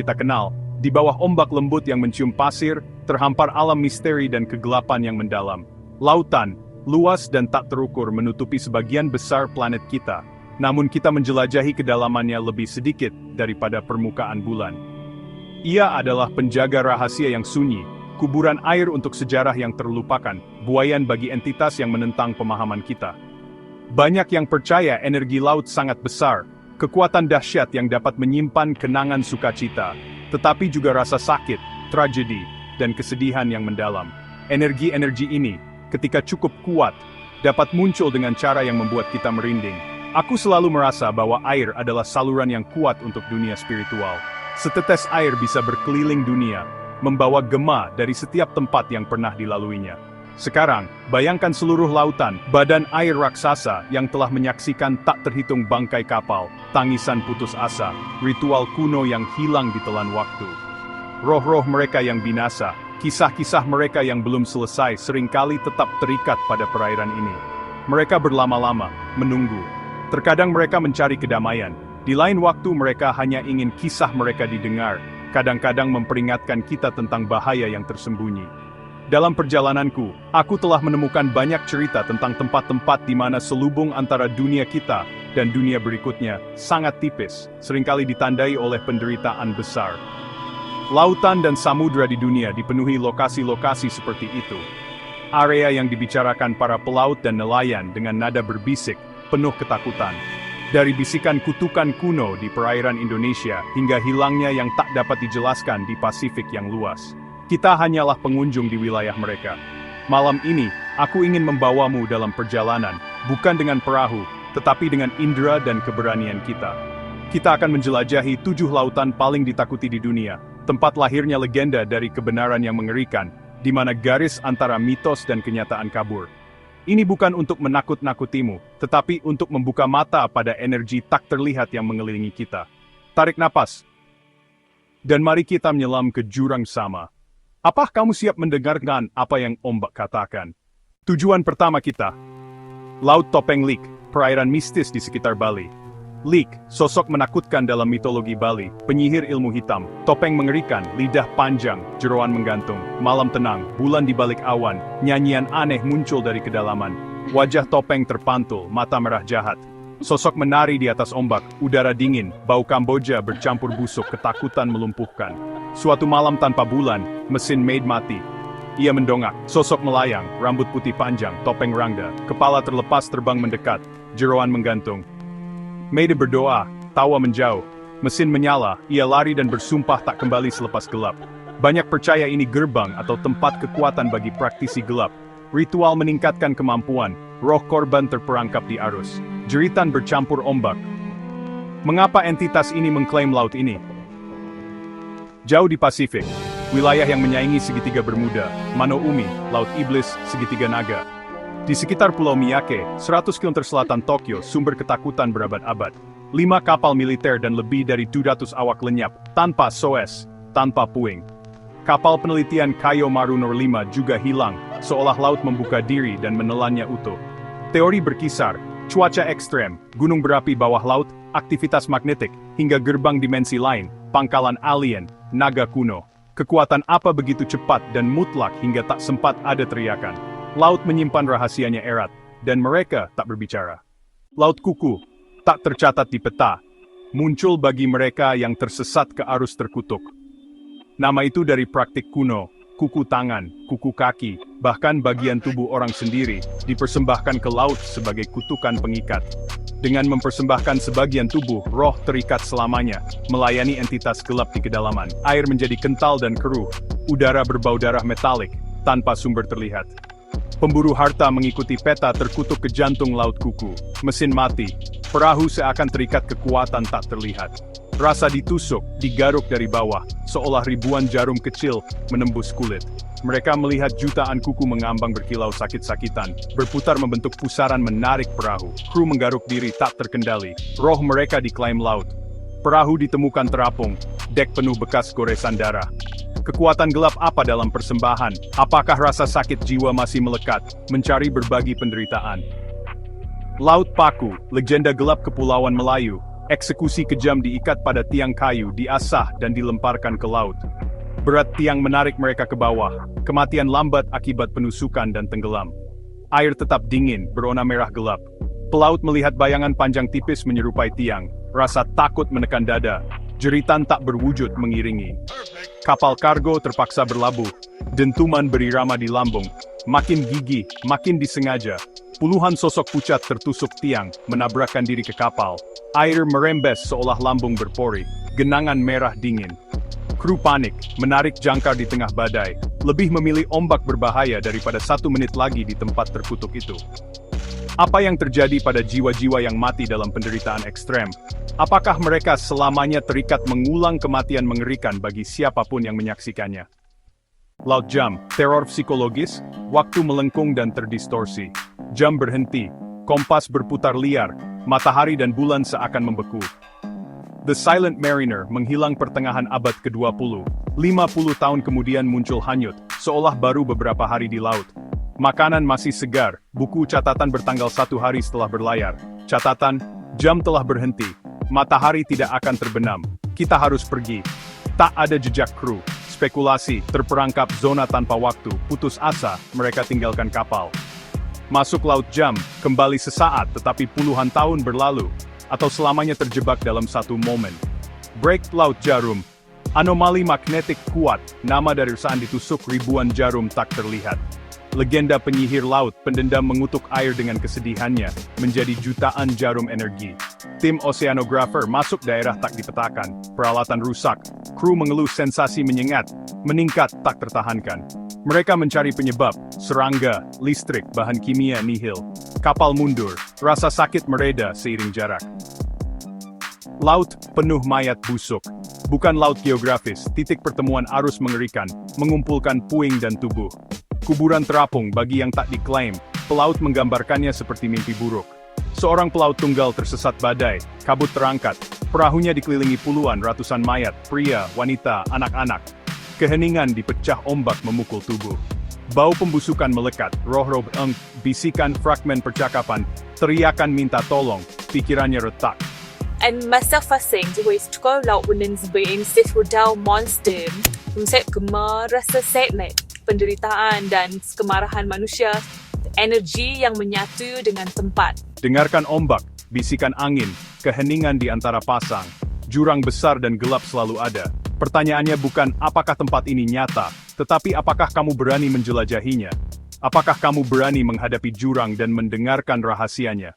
kita kenal, di bawah ombak lembut yang mencium pasir, terhampar alam misteri dan kegelapan yang mendalam. Lautan, luas dan tak terukur menutupi sebagian besar planet kita, namun kita menjelajahi kedalamannya lebih sedikit daripada permukaan bulan. Ia adalah penjaga rahasia yang sunyi, kuburan air untuk sejarah yang terlupakan, buayan bagi entitas yang menentang pemahaman kita. Banyak yang percaya energi laut sangat besar, kekuatan dahsyat yang dapat menyimpan kenangan sukacita, tetapi juga rasa sakit, tragedi, dan kesedihan yang mendalam. Energi-energi ini, ketika cukup kuat, dapat muncul dengan cara yang membuat kita merinding. Aku selalu merasa bahwa air adalah saluran yang kuat untuk dunia spiritual. Setetes air bisa berkeliling dunia, membawa gema dari setiap tempat yang pernah dilaluinya. Sekarang, bayangkan seluruh lautan, badan air raksasa yang telah menyaksikan tak terhitung bangkai kapal, tangisan putus asa, ritual kuno yang hilang ditelan waktu. Roh-roh mereka yang binasa, kisah-kisah mereka yang belum selesai seringkali tetap terikat pada perairan ini. Mereka berlama-lama, menunggu. Terkadang mereka mencari kedamaian. Di lain waktu mereka hanya ingin kisah mereka didengar, kadang-kadang memperingatkan kita tentang bahaya yang tersembunyi. Dalam perjalananku, aku telah menemukan banyak cerita tentang tempat-tempat di mana selubung antara dunia kita dan dunia berikutnya sangat tipis, seringkali ditandai oleh penderitaan besar. Lautan dan samudra di dunia dipenuhi lokasi-lokasi seperti itu. Area yang dibicarakan para pelaut dan nelayan dengan nada berbisik, penuh ketakutan. Dari bisikan kutukan kuno di perairan Indonesia hingga hilangnya yang tak dapat dijelaskan di Pasifik yang luas. Kita hanyalah pengunjung di wilayah mereka. Malam ini, aku ingin membawamu dalam perjalanan, bukan dengan perahu, tetapi dengan indera dan keberanian kita. Kita akan menjelajahi 7 lautan paling ditakuti di dunia, tempat lahirnya legenda dari kebenaran yang mengerikan, di mana garis antara mitos dan kenyataan kabur. Ini bukan untuk menakut-nakutimu, tetapi untuk membuka mata pada energi tak terlihat yang mengelilingi kita. Tarik napas. Dan mari kita menyelam ke jurang sama. Apakah kamu siap mendengarkan apa yang ombak katakan? Tujuan pertama kita. Laut Topeng Lik, perairan mistis di sekitar Bali. Lik, sosok menakutkan dalam mitologi Bali, penyihir ilmu hitam, topeng mengerikan, lidah panjang, jeroan menggantung, malam tenang, bulan di balik awan, nyanyian aneh muncul dari kedalaman. Wajah topeng terpantul, mata merah jahat. Sosok menari di atas ombak, udara dingin, bau Kamboja bercampur busuk, ketakutan melumpuhkan. Suatu malam tanpa bulan, mesin maid mati. Ia mendongak, sosok melayang, rambut putih panjang, topeng rangda, kepala terlepas terbang mendekat, jeroan menggantung. Maid berdoa, tawa menjauh, mesin menyala, ia lari dan bersumpah tak kembali selepas gelap. Banyak percaya ini gerbang atau tempat kekuatan bagi praktisi gelap. Ritual meningkatkan kemampuan, roh korban terperangkap di arus. Jeritan bercampur ombak. Mengapa entitas ini mengklaim laut ini? Jauh di Pasifik, wilayah yang menyaingi segitiga Bermuda, Mano Umi, Laut Iblis, segitiga naga. Di sekitar Pulau Miyake, 100 km selatan Tokyo, sumber ketakutan berabad-abad. 5 kapal militer dan lebih dari 200 awak lenyap, tanpa SOS, tanpa puing. Kapal penelitian Kayo Maru No. 5 juga hilang, seolah laut membuka diri dan menelannya utuh. Teori berkisar, cuaca ekstrem, gunung berapi bawah laut, aktivitas magnetik, hingga gerbang dimensi lain, pangkalan alien, naga kuno. Kekuatan apa begitu cepat dan mutlak hingga tak sempat ada teriakan. Laut menyimpan rahasianya erat, dan mereka tak berbicara. Laut Kuku, tak tercatat di peta, muncul bagi mereka yang tersesat ke arus terkutuk. Nama itu dari praktik kuno, kuku tangan, kuku kaki, bahkan bagian tubuh orang sendiri, dipersembahkan ke laut sebagai kutukan pengikat. Dengan mempersembahkan sebagian tubuh, roh terikat selamanya, melayani entitas gelap di kedalaman. Air menjadi kental dan keruh, udara berbau darah metalik, tanpa sumber terlihat. Pemburu harta mengikuti peta terkutuk ke jantung Laut Kuku. Mesin mati, perahu seakan terikat kekuatan tak terlihat. Rasa ditusuk, digaruk dari bawah, seolah ribuan jarum kecil menembus kulit. Mereka melihat jutaan kuku mengambang berkilau sakit-sakitan, berputar membentuk pusaran menarik perahu. Kru menggaruk diri tak terkendali, roh mereka diklaim laut. Perahu ditemukan terapung, dek penuh bekas goresan darah. Kekuatan gelap apa dalam persembahan? Apakah rasa sakit jiwa masih melekat, mencari berbagi penderitaan? Laut Paku, legenda gelap Kepulauan Melayu. Eksekusi kejam diikat pada tiang kayu, diasah dan dilemparkan ke laut. Berat tiang menarik mereka ke bawah, kematian lambat akibat penusukan dan tenggelam. Air tetap dingin, berwarna merah gelap. Pelaut melihat bayangan panjang tipis menyerupai tiang, rasa takut menekan dada, jeritan tak berwujud mengiringi. Kapal kargo terpaksa berlabuh, dentuman berirama di lambung, makin gigih, makin disengaja. Puluhan sosok pucat tertusuk tiang, menabrakkan diri ke kapal. Air merembes seolah lambung berpori, genangan merah dingin. Kru panik, menarik jangkar di tengah badai, lebih memilih ombak berbahaya daripada 1 menit lagi di tempat terkutuk itu. Apa yang terjadi pada jiwa-jiwa yang mati dalam penderitaan ekstrem? Apakah mereka selamanya terikat mengulang kematian mengerikan bagi siapapun yang menyaksikannya? Laut jam, teror psikologis, waktu melengkung dan terdistorsi. Jam berhenti, kompas berputar liar, matahari dan bulan seakan membeku. The Silent Mariner menghilang pertengahan abad ke-20. 50 tahun kemudian muncul hanyut, seolah baru beberapa hari di laut. Makanan masih segar, buku catatan bertanggal 1 hari setelah berlayar. Catatan, jam telah berhenti, matahari tidak akan terbenam, kita harus pergi. Tak ada jejak kru, spekulasi, terperangkap zona tanpa waktu, putus asa, mereka tinggalkan kapal. Masuk laut jam, kembali sesaat tetapi puluhan tahun berlalu, atau selamanya terjebak dalam satu momen. Break laut jarum, anomali magnetik kuat, nama dari saat ditusuk ribuan jarum tak terlihat. Legenda penyihir laut, pendendam mengutuk air dengan kesedihannya, menjadi jutaan jarum energi. Tim oceanographer masuk daerah tak dipetakan, peralatan rusak, kru mengeluh sensasi menyengat, meningkat tak tertahankan. Mereka mencari penyebab, serangga, listrik, bahan kimia nihil. Kapal mundur, rasa sakit mereda seiring jarak. Laut penuh mayat busuk. Bukan laut geografis, titik pertemuan arus mengerikan, mengumpulkan puing dan tubuh. Kuburan terapung bagi yang tak diklaim, pelaut menggambarkannya seperti mimpi buruk. Seorang pelaut tunggal tersesat badai, kabut terangkat, perahunya dikelilingi puluhan ratusan mayat, pria, wanita, anak-anak. Keheningan dipecah ombak memukul tubuh. Bau pembusukan melekat, roh-roh bisikan fragmen percakapan, teriakan minta tolong, pikirannya retak. And masing-masing sekolah laut benda sebagai sifrudal monster, konsep gemar rasa sadness, penderitaan dan kemarahan manusia, energi yang menyatu dengan tempat. Dengarkan ombak, bisikan angin, keheningan di antara pasang, jurang besar dan gelap selalu ada. Pertanyaannya bukan apakah tempat ini nyata, tetapi apakah kamu berani menjelajahinya? Apakah kamu berani menghadapi jurang dan mendengarkan rahasianya?